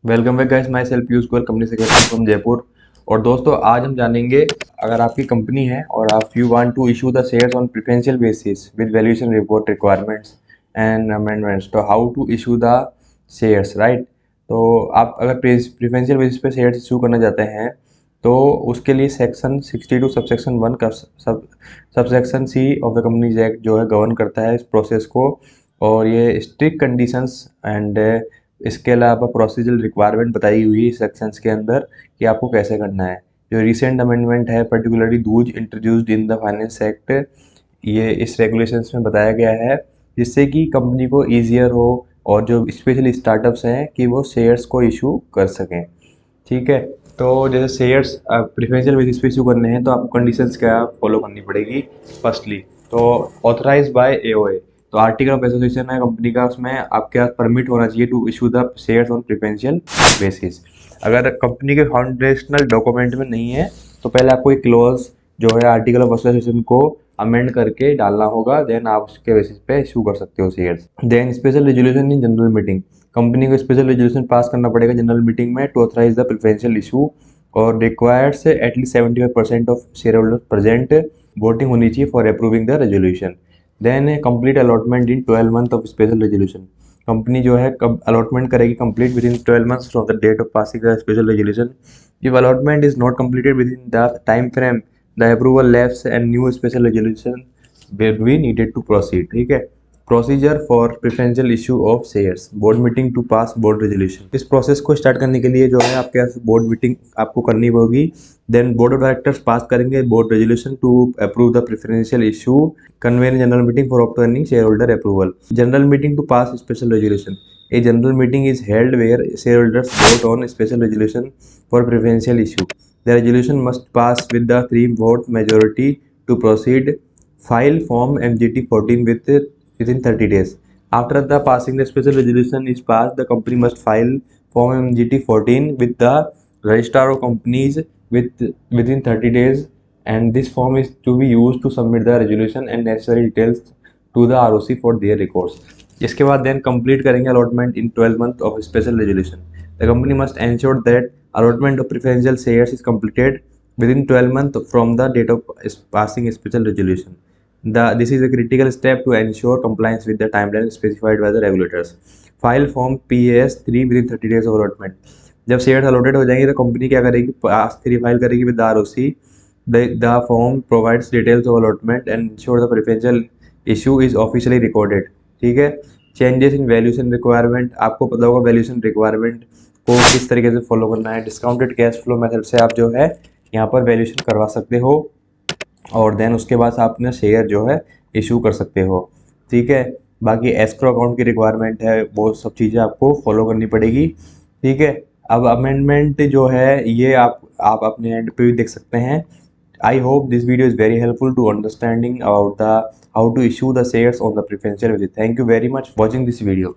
Welcome back guys, my self Piyush Goyal, company secretary from Jaipur. और दोस्तों, आज हम जानेंगे, अगर आपकी कंपनी है और आप you want to issue the shares on preferential basis with valuation report requirements and amendments, तो how to issue the shares, right. तो आप अगर प्रेफरेंशियल बेसिस पे शेयर्स इशू करना चाहते हैं तो उसके लिए सेक्शन 62 सबसेक्शन 1 का subsection C of the companies act जो है गवर्न करता है इस प्रोसेस को। और ये स्ट्रिक्ट कंडीशंस एंड इसके अलावा प्रोसीजरल रिक्वायरमेंट बताई हुई है सेक्शंस के अंदर कि आपको कैसे करना है। जो रिसेंट अमेंडमेंट है, particularly Dooj introduced in the finance act, ये इस रेगुलेशंस में बताया गया है जिससे कि कंपनी को ईजियर हो और जो स्पेशली स्टार्टअप्स हैं कि वो शेयर्स को इशू कर सकें। ठीक है, तो जैसे शेयर्स प्रेफरेंशियल बेसिस पे इशू करने हैं तो आपको कंडीशंस क्या फॉलो करनी पड़ेगी। फर्स्टली, तो ऑथराइज बाय एओए, तो आर्टिकल ऑफ एसोसिएशन है कंपनी का, उसमें आपके पास परमिट होना चाहिए to issue the shares on preferential basis. अगर कंपनी के फाउंडेशनल डॉक्यूमेंट में नहीं है तो पहले आपको एक क्लॉज जो है आर्टिकल ऑफ एसोसिएशन को अमेंड करके डालना होगा, देन आप उसके बेसिस पे इशू कर सकते हो shares. Then special resolution in general meeting, company को स्पेशल रेजोल्यूशन पास करना पड़ेगा जनरल मीटिंग में to authorise the preferential issue, और requires at least 75% of share holder present, voting होनी चाहिए for approving the resolution. Then complete allotment in 12 month of special resolution, company जो है कब अलॉटमेंट करेगी complete within 12 months from the date of passing the special resolution. If allotment is not completed within the time frame, the approval lapse and new special resolution will be needed to proceed. ठीक है, procedure for preferential issue of shares, board meeting to pass board resolution. इस process को start करने के लिए जो है आपके पास बोर्ड मीटिंग आपको करनी होगी। Then board of directors pass करेंगे board resolution to approve the preferential issue, convene general meeting for obtaining share holder approval, general meeting to pass special resolution. A general meeting is held where shareholders vote on special resolution for preferential issue. The resolution must pass with the 3-vote majority to proceed. File Form MGT 14 within 30 days. After the passing the special resolution is passed, the company must file Form MGT 14 with the registrar of companies within 30 days, and this form is to be used to submit the resolution and necessary details to the ROC for their records. इसके बाद then complete करेंगे allotment in 12 month of special resolution. The company must ensure that allotment of preferential shares is completed within 12 month from the date of passing special resolution. This is a critical step to ensure compliance with the timeline specified by the regulators. File Form PAS 3 within 30 days of allotment. जब shares allotted हो जाएंगे तो company क्या करेगी, पास 3 file करेगी with the ROC। The form provides details of allotment and ensure the preferential issue is officially recorded। ठीक है, changes in valuation requirement, आपको पता होगा वैल्यूएशन रिक्वायरमेंट को किस तरीके से फॉलो करना है। डिस्काउंटेड कैश फ्लो मेथड से आप जो है यहाँ पर वैल्यूएशन करवा सकते हो और देन उसके बाद आप अपना शेयर जो है इशू कर सकते हो। ठीक है, बाकी एस्क्रो अकाउंट की रिक्वायरमेंट है, वो सब चीज़ें आपको फॉलो करनी पड़ेगी। ठीक है, अब अमेंडमेंट जो है ये आप अपने एंड पे भी देख सकते हैं। I hope this video is very helpful to understanding about the how to issue the shares on the preferential basis. Thank you very much for watching this video.